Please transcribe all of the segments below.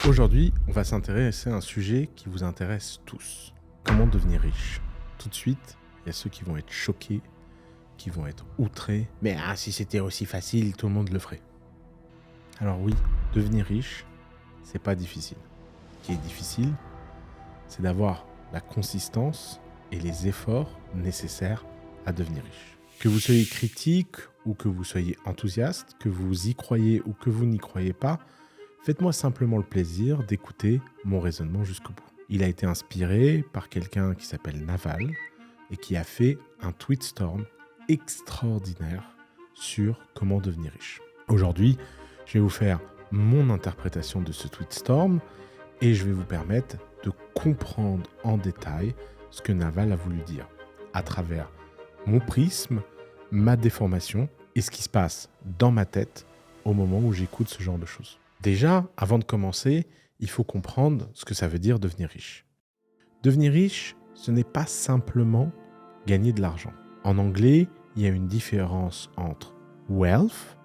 Aujourd'hui, on va s'intéresser à un sujet qui vous intéresse tous. Comment devenir riche? Tout de suite, il y a ceux qui vont être choqués, qui vont être outrés. Mais si c'était aussi facile, tout le monde le ferait. Alors oui, devenir riche, c'est pas difficile. Ce qui est difficile, c'est d'avoir la consistance et les efforts nécessaires à devenir riche. Que vous soyez critique ou que vous soyez enthousiaste, que vous y croyez ou que vous n'y croyez pas, faites-moi simplement le plaisir d'écouter mon raisonnement jusqu'au bout. Il a été inspiré par quelqu'un qui s'appelle Naval et qui a fait un tweetstorm extraordinaire sur comment devenir riche. Aujourd'hui, je vais vous faire mon interprétation de ce tweetstorm et je vais vous permettre de comprendre en détail ce que Naval a voulu dire à travers mon prisme, ma déformation et ce qui se passe dans ma tête au moment où j'écoute ce genre de choses. Déjà, avant de commencer, il faut comprendre ce que ça veut dire devenir riche. Devenir riche, ce n'est pas simplement gagner de l'argent. En anglais, il y a une différence entre wealth,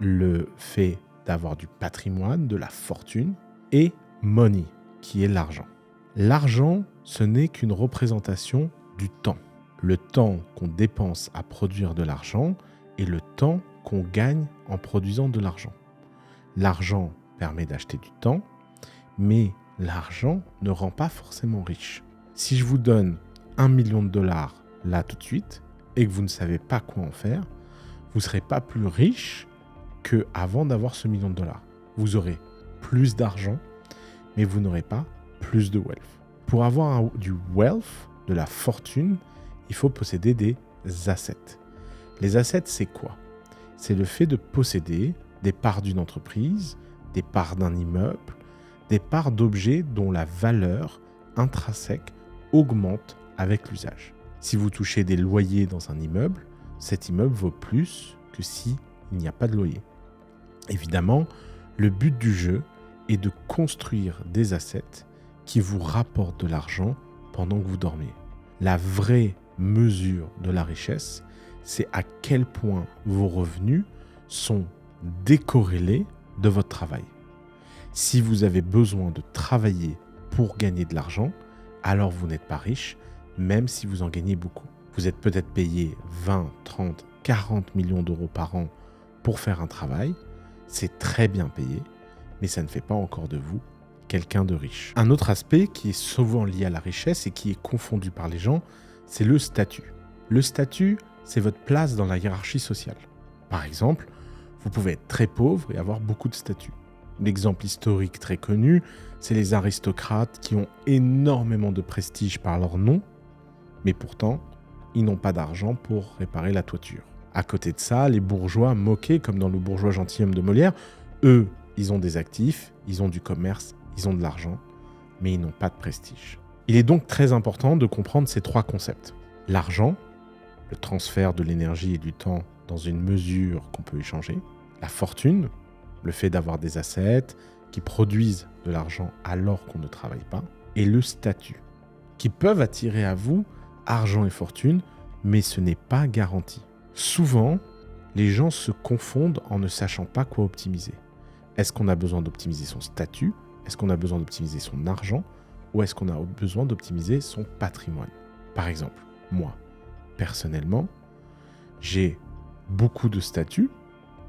le fait d'avoir du patrimoine, de la fortune, et money, qui est l'argent. L'argent, ce n'est qu'une représentation du temps. Le temps qu'on dépense à produire de l'argent et le temps qu'on gagne en produisant de l'argent. L'argent permet d'acheter du temps, mais l'argent ne rend pas forcément riche. Si je vous donne $1 million là tout de suite et que vous ne savez pas quoi en faire, vous ne serez pas plus riche qu'avant d'avoir ce $1 million. Vous aurez plus d'argent, mais vous n'aurez pas plus de wealth. Pour avoir du wealth, de la fortune, il faut posséder des assets. Les assets, c'est quoi? C'est le fait de posséder des parts d'une entreprise, des parts d'un immeuble, des parts d'objets dont la valeur intrinsèque augmente avec l'usage. Si vous touchez des loyers dans un immeuble, cet immeuble vaut plus que s'il n'y a pas de loyer. Évidemment, le but du jeu est de construire des assets qui vous rapportent de l'argent pendant que vous dormez. La vraie mesure de la richesse, c'est à quel point vos revenus sont décorrélés de votre travail. Si vous avez besoin de travailler pour gagner de l'argent, alors vous n'êtes pas riche, même si vous en gagnez beaucoup. Vous êtes peut-être payé 20, 30, 40 millions d'euros par an pour faire un travail. C'est très bien payé, mais ça ne fait pas encore de vous quelqu'un de riche. Un autre aspect qui est souvent lié à la richesse et qui est confondu par les gens, c'est le statut. Le statut, c'est votre place dans la hiérarchie sociale. Par exemple, vous pouvez être très pauvre et avoir beaucoup de statut. L'exemple historique très connu, c'est les aristocrates qui ont énormément de prestige par leur nom, mais pourtant, ils n'ont pas d'argent pour réparer la toiture. À côté de ça, les bourgeois moqués, comme dans Le bourgeois gentilhomme de Molière, eux, ils ont des actifs, ils ont du commerce, ils ont de l'argent, mais ils n'ont pas de prestige. Il est donc très important de comprendre ces trois concepts. L'argent, le transfert de l'énergie et du temps dans une mesure qu'on peut échanger. La fortune, le fait d'avoir des assets qui produisent de l'argent alors qu'on ne travaille pas. Et le statut, qui peuvent attirer à vous argent et fortune, mais ce n'est pas garanti. Souvent, les gens se confondent en ne sachant pas quoi optimiser. Est-ce qu'on a besoin d'optimiser son statut? Est-ce qu'on a besoin d'optimiser son argent? Ou est-ce qu'on a besoin d'optimiser son patrimoine? Par exemple, moi, personnellement, j'ai beaucoup de statuts.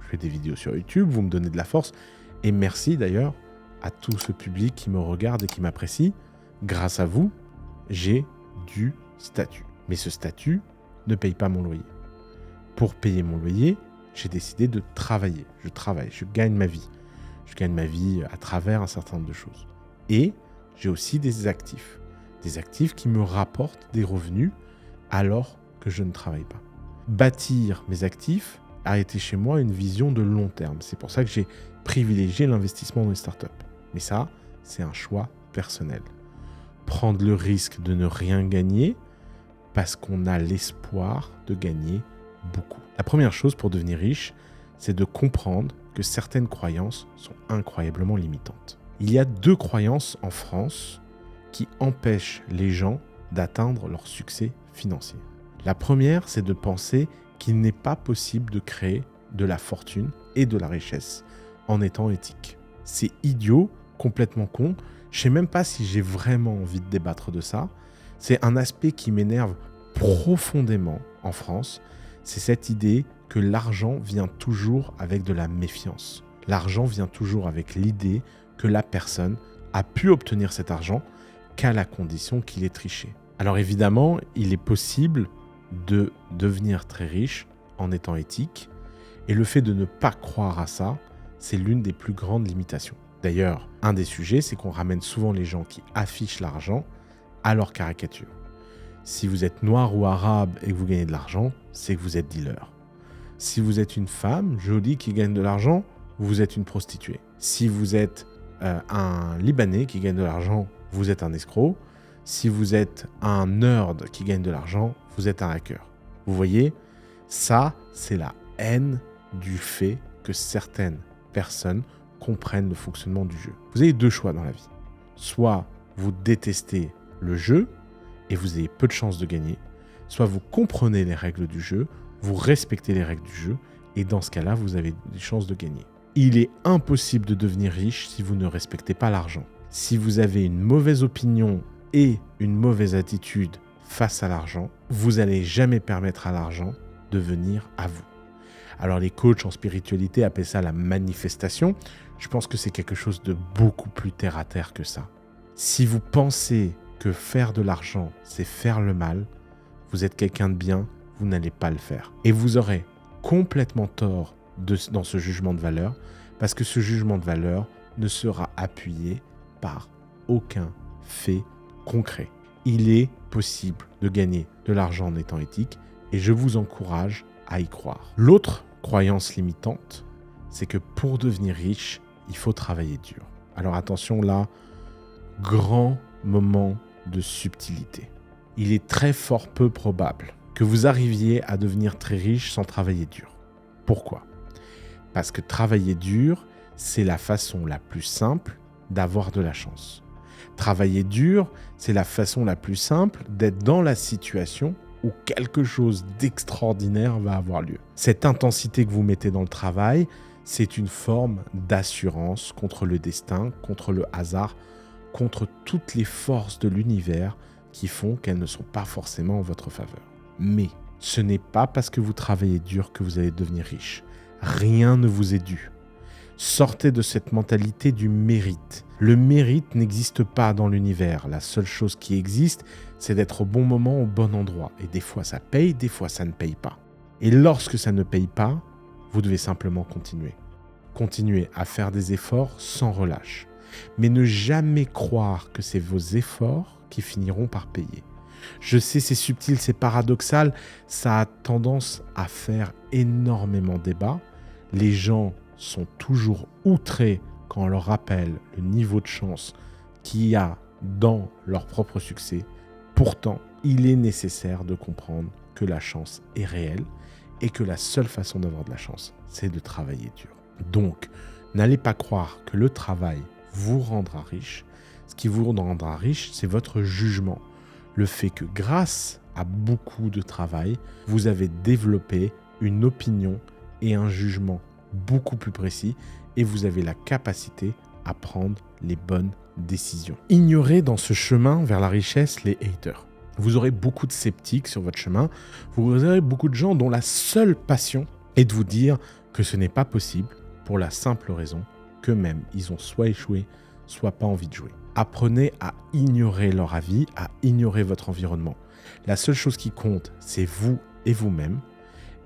Je fais des vidéos sur YouTube, vous me donnez de la force. Et merci d'ailleurs à tout ce public qui me regarde et qui m'apprécie. Grâce à vous, j'ai du statut. Mais ce statut ne paye pas mon loyer. Pour payer mon loyer, j'ai décidé de travailler. Je travaille, je gagne ma vie. Je gagne ma vie à travers un certain nombre de choses. Et j'ai aussi des actifs. Des actifs qui me rapportent des revenus alors que je ne travaille pas. Bâtir mes actifs a été chez moi une vision de long terme. C'est pour ça que j'ai privilégié l'investissement dans les startups. Mais ça, c'est un choix personnel. Prendre le risque de ne rien gagner parce qu'on a l'espoir de gagner beaucoup. La première chose pour devenir riche, c'est de comprendre que certaines croyances sont incroyablement limitantes. Il y a 2 croyances en France qui empêchent les gens d'atteindre leur succès financier. La première, c'est de penser qu'il n'est pas possible de créer de la fortune et de la richesse en étant éthique. C'est idiot complètement con. Je sais même pas si j'ai vraiment envie de débattre de ça. C'est un aspect qui m'énerve profondément en France. C'est cette idée que l'argent vient toujours avec de la méfiance. L'argent vient toujours avec l'idée que la personne a pu obtenir cet argent qu'à la condition qu'il ait triché. Alors évidemment, il est possible de devenir très riche en étant éthique, et le fait de ne pas croire à ça, c'est l'une des plus grandes limitations. D'ailleurs, un des sujets, c'est qu'on ramène souvent les gens qui affichent l'argent à leur caricature. Si vous êtes noir ou arabe et que vous gagnez de l'argent, c'est que vous êtes dealer. Si vous êtes une femme jolie qui gagne de l'argent, vous êtes une prostituée. Si vous êtes un Libanais qui gagne de l'argent, vous êtes un escroc. Si vous êtes un nerd qui gagne de l'argent, vous êtes un hacker. Vous voyez, ça, c'est la haine du fait que certaines personnes comprennent le fonctionnement du jeu. Vous avez deux choix dans la vie. Soit vous détestez le jeu et vous avez peu de chances de gagner, soit vous comprenez les règles du jeu, vous respectez les règles du jeu, et dans ce cas-là, vous avez des chances de gagner. Il est impossible de devenir riche si vous ne respectez pas l'argent. Si vous avez une mauvaise opinion et une mauvaise attitude face à l'argent, vous n'allez jamais permettre à l'argent de venir à vous. Alors les coachs en spiritualité appellent ça la manifestation. Je pense que c'est quelque chose de beaucoup plus terre à terre que ça. Si vous pensez que faire de l'argent, c'est faire le mal, vous êtes quelqu'un de bien, vous n'allez pas le faire. Et vous aurez complètement tort dans ce jugement de valeur, parce que ce jugement de valeur ne sera appuyé par aucun fait concret. Il est possible de gagner de l'argent en étant éthique, et je vous encourage à y croire. L'autre croyance limitante, c'est que pour devenir riche, il faut travailler dur. Alors attention là, grand moment de subtilité. Il est très fort peu probable que vous arriviez à devenir très riche sans travailler dur. Pourquoi ? Parce que travailler dur, c'est la façon la plus simple d'avoir de la chance. Travailler dur, c'est la façon la plus simple d'être dans la situation où quelque chose d'extraordinaire va avoir lieu. Cette intensité que vous mettez dans le travail, c'est une forme d'assurance contre le destin, contre le hasard, contre toutes les forces de l'univers qui font qu'elles ne sont pas forcément en votre faveur. Mais ce n'est pas parce que vous travaillez dur que vous allez devenir riche. Rien ne vous est dû. Sortez de cette mentalité du mérite. Le mérite n'existe pas dans l'univers. La seule chose qui existe, c'est d'être au bon moment, au bon endroit. Et des fois ça paye, des fois ça ne paye pas. Et lorsque ça ne paye pas, vous devez simplement continuer. Continuez à faire des efforts sans relâche. Mais ne jamais croire que c'est vos efforts qui finiront par payer. Je sais, c'est subtil, c'est paradoxal, ça a tendance à faire énormément débat. Les gens sont toujours outrés quand on leur rappelle le niveau de chance qu'il y a dans leur propre succès. Pourtant, il est nécessaire de comprendre que la chance est réelle et que la seule façon d'avoir de la chance, c'est de travailler dur. Donc, n'allez pas croire que le travail vous rendra riche. Ce qui vous rendra riche, c'est votre jugement. Le fait que grâce à beaucoup de travail, vous avez développé une opinion et un jugement beaucoup plus précis et vous avez la capacité à prendre les bonnes décisions. Ignorez dans ce chemin vers la richesse les haters. Vous aurez beaucoup de sceptiques sur votre chemin. Vous aurez beaucoup de gens dont la seule passion est de vous dire que ce n'est pas possible pour la simple raison qu'eux-mêmes, ils ont soit échoué, soit pas envie de jouer. Apprenez à ignorer leur avis, à ignorer votre environnement. La seule chose qui compte, c'est vous et vous-même.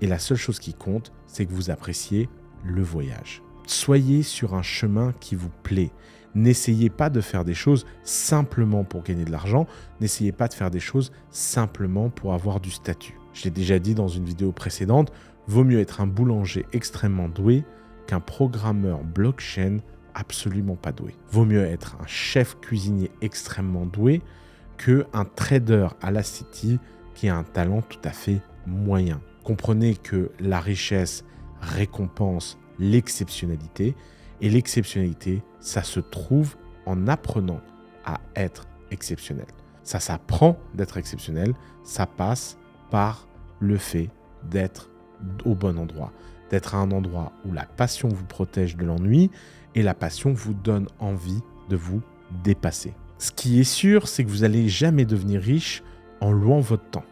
Et la seule chose qui compte, c'est que vous appréciez le voyage. Soyez sur un chemin qui vous plaît. N'essayez pas de faire des choses simplement pour gagner de l'argent. N'essayez pas de faire des choses simplement pour avoir du statut. Je l'ai déjà dit dans une vidéo précédente, vaut mieux être un boulanger extrêmement doué qu'un programmeur blockchain absolument pas doué. Vaut mieux être un chef cuisinier extrêmement doué qu'un trader à la City qui a un talent tout à fait moyen. Comprenez que la richesse récompense l'exceptionnalité et l'exceptionnalité, ça se trouve en apprenant à être exceptionnel. Ça s'apprend d'être exceptionnel, ça passe par le fait d'être au bon endroit, d'être à un endroit où la passion vous protège de l'ennui et la passion vous donne envie de vous dépasser. Ce qui est sûr, c'est que vous n'allez jamais devenir riche en louant votre temps.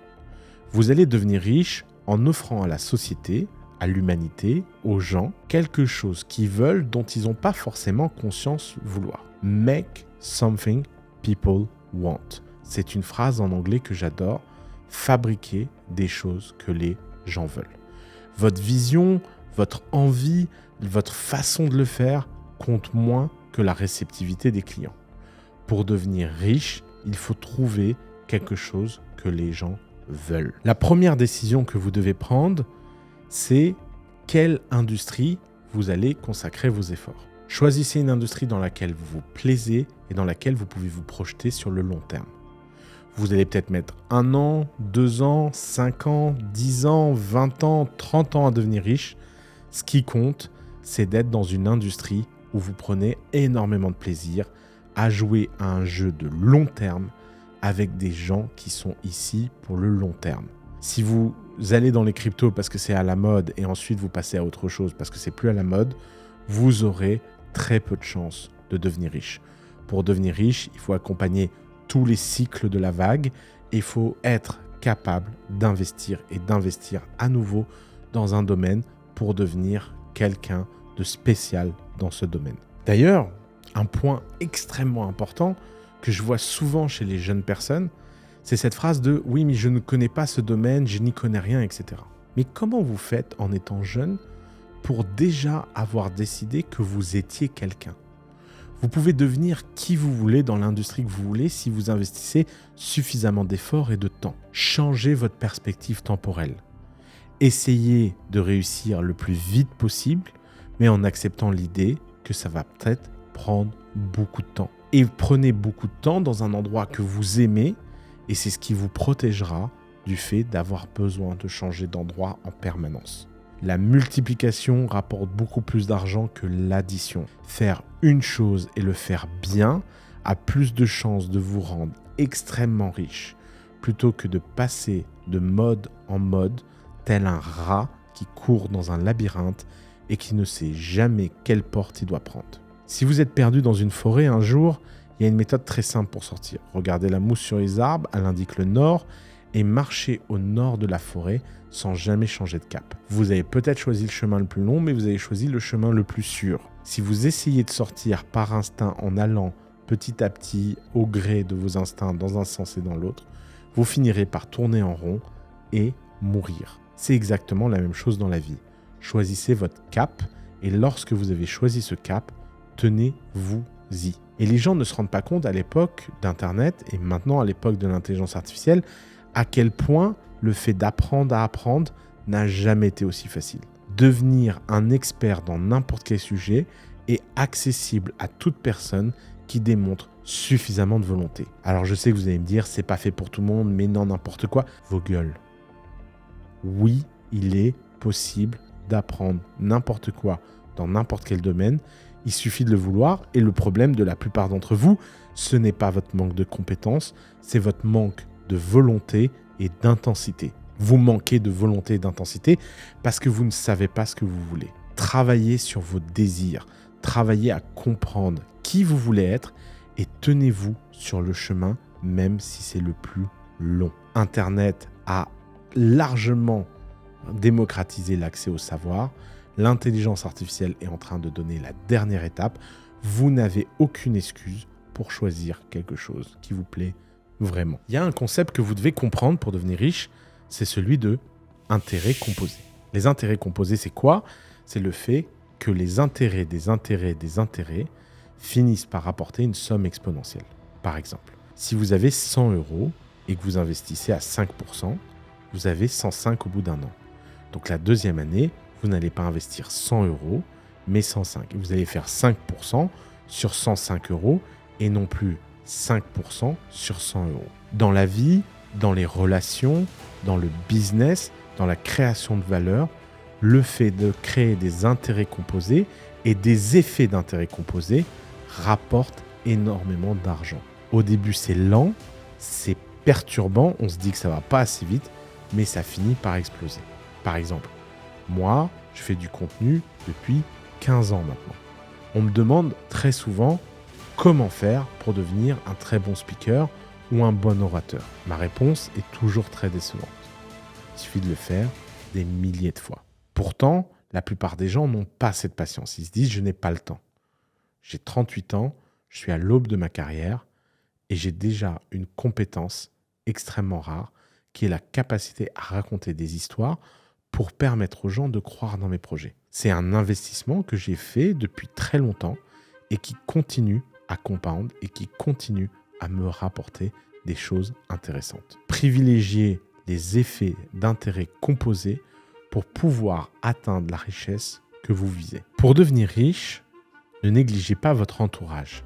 Vous allez devenir riche en offrant à la société, à l'humanité, aux gens, quelque chose qu'ils veulent dont ils n'ont pas forcément conscience vouloir. Make something people want. C'est une phrase en anglais que j'adore. Fabriquer des choses que les gens veulent. Votre vision, votre envie, votre façon de le faire compte moins que la réceptivité des clients. Pour devenir riche, il faut trouver quelque chose que les gens veulent. La première décision que vous devez prendre, c'est quelle industrie vous allez consacrer vos efforts. Choisissez une industrie dans laquelle vous vous plaisez et dans laquelle vous pouvez vous projeter sur le long terme. Vous allez peut-être mettre 1 an, 2 ans, 5 ans, 10 ans, 20 ans, 30 ans à devenir riche. Ce qui compte, c'est d'être dans une industrie où vous prenez énormément de plaisir à jouer à un jeu de long terme avec des gens qui sont ici pour le long terme. Si vous allez dans les cryptos parce que c'est à la mode et ensuite vous passez à autre chose parce que c'est plus à la mode, vous aurez très peu de chances de devenir riche. Pour devenir riche, il faut accompagner tous les cycles de la vague et il faut être capable d'investir et d'investir à nouveau dans un domaine pour devenir quelqu'un de spécial dans ce domaine. D'ailleurs, un point extrêmement important que je vois souvent chez les jeunes personnes, c'est cette phrase de « oui, mais je ne connais pas ce domaine, je n'y connais rien, etc. » Mais comment vous faites en étant jeune pour déjà avoir décidé que vous étiez quelqu'un ? Vous pouvez devenir qui vous voulez dans l'industrie que vous voulez si vous investissez suffisamment d'efforts et de temps. Changez votre perspective temporelle. Essayez de réussir le plus vite possible, mais en acceptant l'idée que ça va peut-être prendre beaucoup de temps. Et prenez beaucoup de temps dans un endroit que vous aimez, et c'est ce qui vous protégera du fait d'avoir besoin de changer d'endroit en permanence. La multiplication rapporte beaucoup plus d'argent que l'addition. Faire une chose et le faire bien a plus de chances de vous rendre extrêmement riche, plutôt que de passer de mode en mode, tel un rat qui court dans un labyrinthe et qui ne sait jamais quelle porte il doit prendre. Si vous êtes perdu dans une forêt un jour, il y a une méthode très simple pour sortir. Regardez la mousse sur les arbres, elle indique le nord, et marchez au nord de la forêt sans jamais changer de cap. Vous avez peut-être choisi le chemin le plus long, mais vous avez choisi le chemin le plus sûr. Si vous essayez de sortir par instinct en allant petit à petit au gré de vos instincts dans un sens et dans l'autre, vous finirez par tourner en rond et mourir. C'est exactement la même chose dans la vie. Choisissez votre cap et lorsque vous avez choisi ce cap, tenez-vous-y. Et les gens ne se rendent pas compte à l'époque d'Internet et maintenant à l'époque de l'intelligence artificielle à quel point le fait d'apprendre à apprendre n'a jamais été aussi facile. Devenir un expert dans n'importe quel sujet est accessible à toute personne qui démontre suffisamment de volonté. Alors je sais que vous allez me dire, c'est pas fait pour tout le monde, mais non, n'importe quoi. Vos gueules. Oui, il est possible d'apprendre n'importe quoi dans n'importe quel domaine. Il suffit de le vouloir et le problème de la plupart d'entre vous, ce n'est pas votre manque de compétences, c'est votre manque de volonté et d'intensité. Vous manquez de volonté et d'intensité parce que vous ne savez pas ce que vous voulez. Travaillez sur vos désirs, travaillez à comprendre qui vous voulez être et tenez-vous sur le chemin même si c'est le plus long. Internet a largement démocratisé l'accès au savoir. L'intelligence artificielle est en train de donner la dernière étape. Vous n'avez aucune excuse pour choisir quelque chose qui vous plaît vraiment. Il y a un concept que vous devez comprendre pour devenir riche, c'est celui de intérêts composés. Les intérêts composés, c'est quoi ? C'est le fait que les intérêts des intérêts des intérêts finissent par rapporter une somme exponentielle. Par exemple, si vous avez 100 € et que vous investissez à 5%, vous avez 105 au bout d'un an. Donc la deuxième année, vous n'allez pas investir 100 €, mais 105. Vous allez faire 5% sur 105 € et non plus 5% sur 100 €. Dans la vie, dans les relations, dans le business, dans la création de valeur, le fait de créer des intérêts composés et des effets d'intérêts composés rapporte énormément d'argent. Au début, c'est lent, c'est perturbant, on se dit que ça va pas assez vite, mais ça finit par exploser. Par exemple, moi, je fais du contenu depuis 15 ans maintenant. On me demande très souvent Comment faire pour devenir un très bon speaker ou un bon orateur? Ma réponse est toujours très décevante. Il suffit de le faire des milliers de fois. Pourtant, la plupart des gens n'ont pas cette patience. Ils se disent « je n'ai pas le temps ». J'ai 38 ans, je suis à l'aube de ma carrière et j'ai déjà une compétence extrêmement rare qui est la capacité à raconter des histoires pour permettre aux gens de croire dans mes projets. C'est un investissement que j'ai fait depuis très longtemps et qui continue à compound et qui continue à me rapporter des choses intéressantes. Privilégiez les effets d'intérêt composés pour pouvoir atteindre la richesse que vous visez. Pour devenir riche, ne négligez pas votre entourage.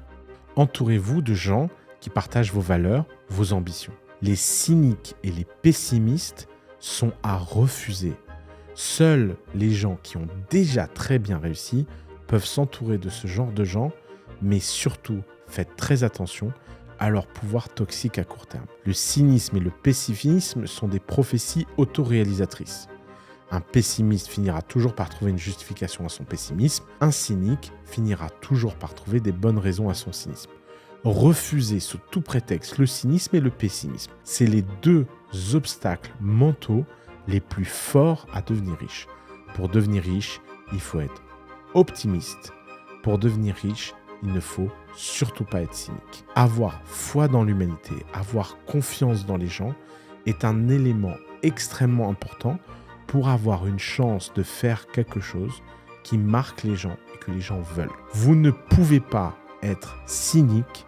Entourez-vous de gens qui partagent vos valeurs, vos ambitions. Les cyniques et les pessimistes sont à refuser. Seuls les gens qui ont déjà très bien réussi peuvent s'entourer de ce genre de gens, mais surtout, faites très attention à leur pouvoir toxique à court terme. Le cynisme et le pessimisme sont des prophéties autoréalisatrices. Un pessimiste finira toujours par trouver une justification à son pessimisme. Un cynique finira toujours par trouver des bonnes raisons à son cynisme. Refusez sous tout prétexte le cynisme et le pessimisme. C'est les deux obstacles mentaux les plus forts à devenir riche. Pour devenir riche, il faut être optimiste. Pour devenir riche, il ne faut surtout pas être cynique. Avoir foi dans l'humanité, avoir confiance dans les gens est un élément extrêmement important pour avoir une chance de faire quelque chose qui marque les gens et que les gens veulent. Vous ne pouvez pas être cynique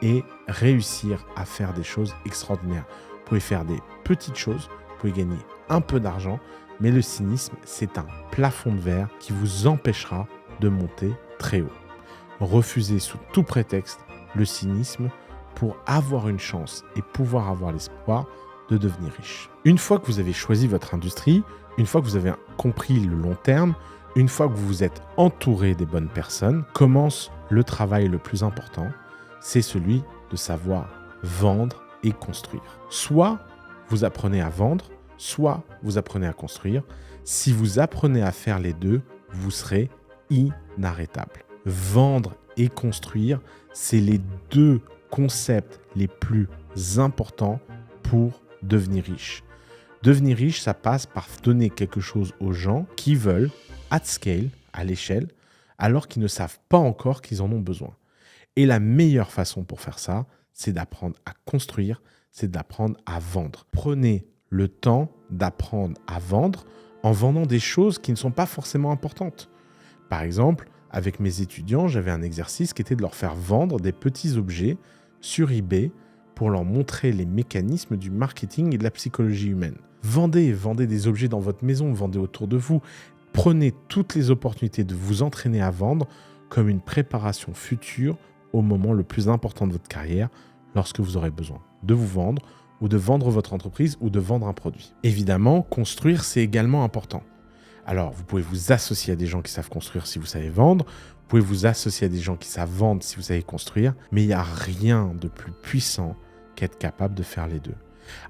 et réussir à faire des choses extraordinaires. Vous pouvez faire des petites choses, vous pouvez gagner un peu d'argent, mais le cynisme, c'est un plafond de verre qui vous empêchera de monter très haut. Refusez sous tout prétexte le cynisme pour avoir une chance et pouvoir avoir l'espoir de devenir riche. Une fois que vous avez choisi votre industrie, une fois que vous avez compris le long terme, une fois que vous vous êtes entouré des bonnes personnes, commence le travail le plus important, c'est celui de savoir vendre et construire. Soit vous apprenez à vendre, soit vous apprenez à construire. Si vous apprenez à faire les deux, vous serez inarrêtable. Vendre et construire, c'est les deux concepts les plus importants pour devenir riche. Devenir riche, ça passe par donner quelque chose aux gens qui veulent, at scale, à l'échelle, alors qu'ils ne savent pas encore qu'ils en ont besoin. Et la meilleure façon pour faire ça, c'est d'apprendre à construire, c'est d'apprendre à vendre. Prenez le temps d'apprendre à vendre en vendant des choses qui ne sont pas forcément importantes. Par exemple, avec mes étudiants, j'avais un exercice qui était de leur faire vendre des petits objets sur eBay pour leur montrer les mécanismes du marketing et de la psychologie humaine. Vendez des objets dans votre maison, vendez autour de vous. Prenez toutes les opportunités de vous entraîner à vendre comme une préparation future au moment le plus important de votre carrière, lorsque vous aurez besoin de vous vendre ou de vendre votre entreprise ou de vendre un produit. Évidemment, construire, c'est également important. Alors, vous pouvez vous associer à des gens qui savent construire si vous savez vendre, vous pouvez vous associer à des gens qui savent vendre si vous savez construire, mais il n'y a rien de plus puissant qu'être capable de faire les deux.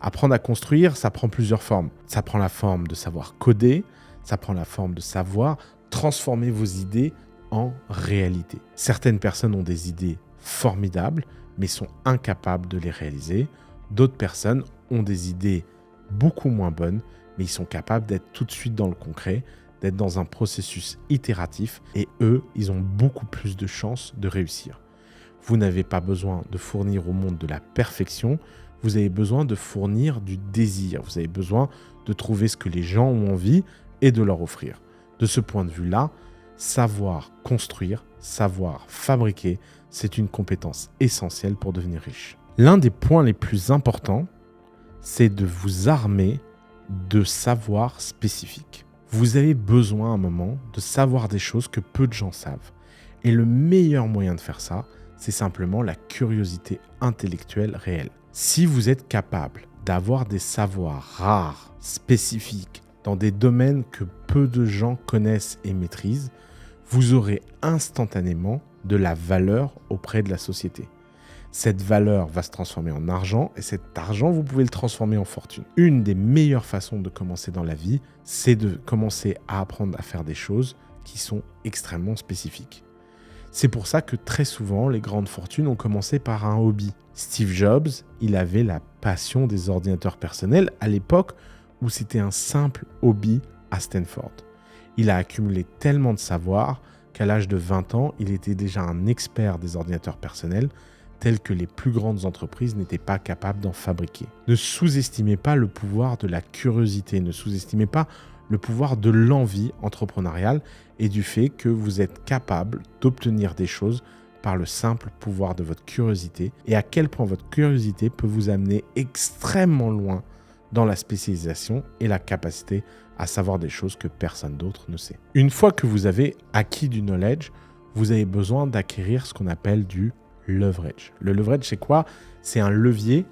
Apprendre à construire, ça prend plusieurs formes. Ça prend la forme de savoir coder, ça prend la forme de savoir transformer vos idées en réalité. Certaines personnes ont des idées formidables, mais sont incapables de les réaliser. D'autres personnes ont des idées beaucoup moins bonnes, mais ils sont capables d'être tout de suite dans le concret, d'être dans un processus itératif, et eux, ils ont beaucoup plus de chances de réussir. Vous n'avez pas besoin de fournir au monde de la perfection, vous avez besoin de fournir du désir, vous avez besoin de trouver ce que les gens ont envie et de leur offrir. De ce point de vue-là, savoir construire, savoir fabriquer, c'est une compétence essentielle pour devenir riche. L'un des points les plus importants, c'est de vous armer de savoirs spécifiques. Vous avez besoin à un moment de savoir des choses que peu de gens savent. Et le meilleur moyen de faire ça, c'est simplement la curiosité intellectuelle réelle. Si vous êtes capable d'avoir des savoirs rares, spécifiques, dans des domaines que peu de gens connaissent et maîtrisent, vous aurez instantanément de la valeur auprès de la société. Cette valeur va se transformer en argent et cet argent, vous pouvez le transformer en fortune. Une des meilleures façons de commencer dans la vie, c'est de commencer à apprendre à faire des choses qui sont extrêmement spécifiques. C'est pour ça que très souvent, les grandes fortunes ont commencé par un hobby. Steve Jobs, il avait la passion des ordinateurs personnels à l'époque où c'était un simple hobby à Stanford. Il a accumulé tellement de savoir qu'à l'âge de 20 ans, il était déjà un expert des ordinateurs personnels tels que les plus grandes entreprises n'étaient pas capables d'en fabriquer. Ne sous-estimez pas le pouvoir de la curiosité, ne sous-estimez pas le pouvoir de l'envie entrepreneuriale et du fait que vous êtes capable d'obtenir des choses par le simple pouvoir de votre curiosité et à quel point votre curiosité peut vous amener extrêmement loin dans la spécialisation et la capacité à savoir des choses que personne d'autre ne sait. Une fois que vous avez acquis du knowledge, vous avez besoin d'acquérir ce qu'on appelle du leverage. Le leverage, c'est quoi? C'est un levier.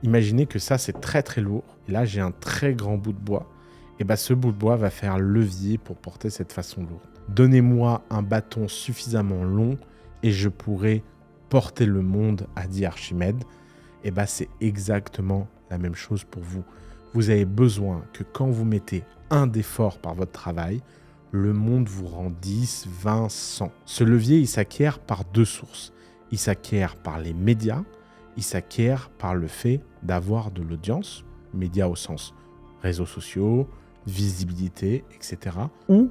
Imaginez que ça, c'est très très lourd. Et là, j'ai un très grand bout de bois. Et bien, ce bout de bois va faire levier pour porter cette façon lourde. Donnez-moi un bâton suffisamment long et je pourrai porter le monde, a dit Archimède. Et bien, c'est exactement la même chose pour vous. Vous avez besoin que quand vous mettez un d'effort par votre travail, le monde vous rend 10, 20, 100. Ce levier, il s'acquiert par deux sources. Il s'acquiert par les médias, il s'acquiert par le fait d'avoir de l'audience, médias au sens réseaux sociaux, visibilité, etc. Ou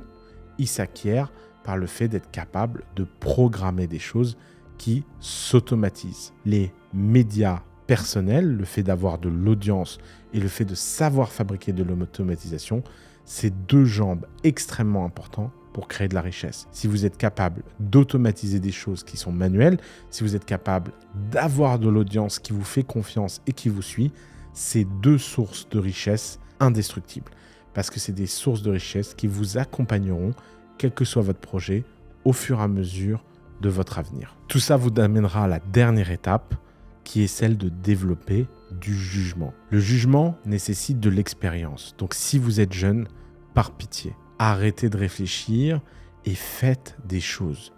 il s'acquiert par le fait d'être capable de programmer des choses qui s'automatisent. Les médias personnels, le fait d'avoir de l'audience et le fait de savoir fabriquer de l'automatisation, c'est deux jambes extrêmement importantes pour créer de la richesse. Si vous êtes capable d'automatiser des choses qui sont manuelles, si vous êtes capable d'avoir de l'audience qui vous fait confiance et qui vous suit, c'est deux sources de richesse indestructibles. Parce que c'est des sources de richesse qui vous accompagneront, quel que soit votre projet, au fur et à mesure de votre avenir. Tout ça vous amènera à la dernière étape, qui est celle de développer du jugement. Le jugement nécessite de l'expérience. Donc si vous êtes jeune, par pitié, arrêtez de réfléchir et faites des choses.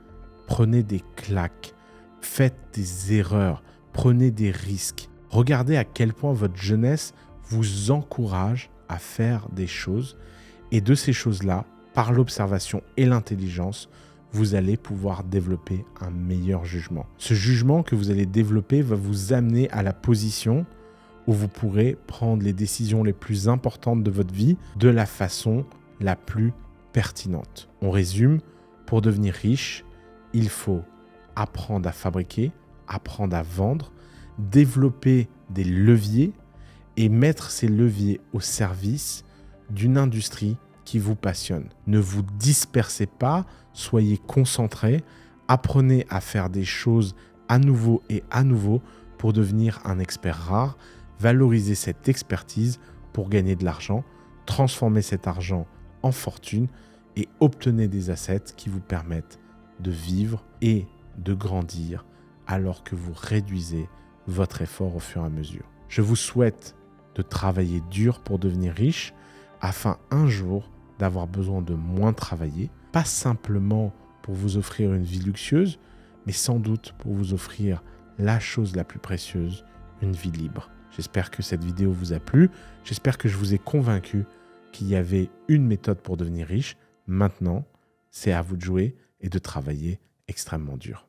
Prenez des claques, faites des erreurs, prenez des risques. Regardez à quel point votre jeunesse vous encourage à faire des choses. Et de ces choses-là, par l'observation et l'intelligence, vous allez pouvoir développer un meilleur jugement. Ce jugement que vous allez développer va vous amener à la position où vous pourrez prendre les décisions les plus importantes de votre vie de la façon la plus pertinente. On résume, pour devenir riche, il faut apprendre à fabriquer, apprendre à vendre, développer des leviers et mettre ces leviers au service d'une industrie qui vous passionne. Ne vous dispersez pas, soyez concentrés, apprenez à faire des choses à nouveau et à nouveau pour devenir un expert rare, valorisez cette expertise pour gagner de l'argent, transformez cet argent en fortune et obtenez des assets qui vous permettent de vivre et de grandir alors que vous réduisez votre effort au fur et à mesure. Je vous souhaite de travailler dur pour devenir riche afin un jour d'avoir besoin de moins travailler, pas simplement pour vous offrir une vie luxueuse, mais sans doute pour vous offrir la chose la plus précieuse, une vie libre. J'espère que cette vidéo vous a plu, j'espère que je vous ai convaincu qu'il y avait une méthode pour devenir riche. Maintenant, c'est à vous de jouer et de travailler extrêmement dur.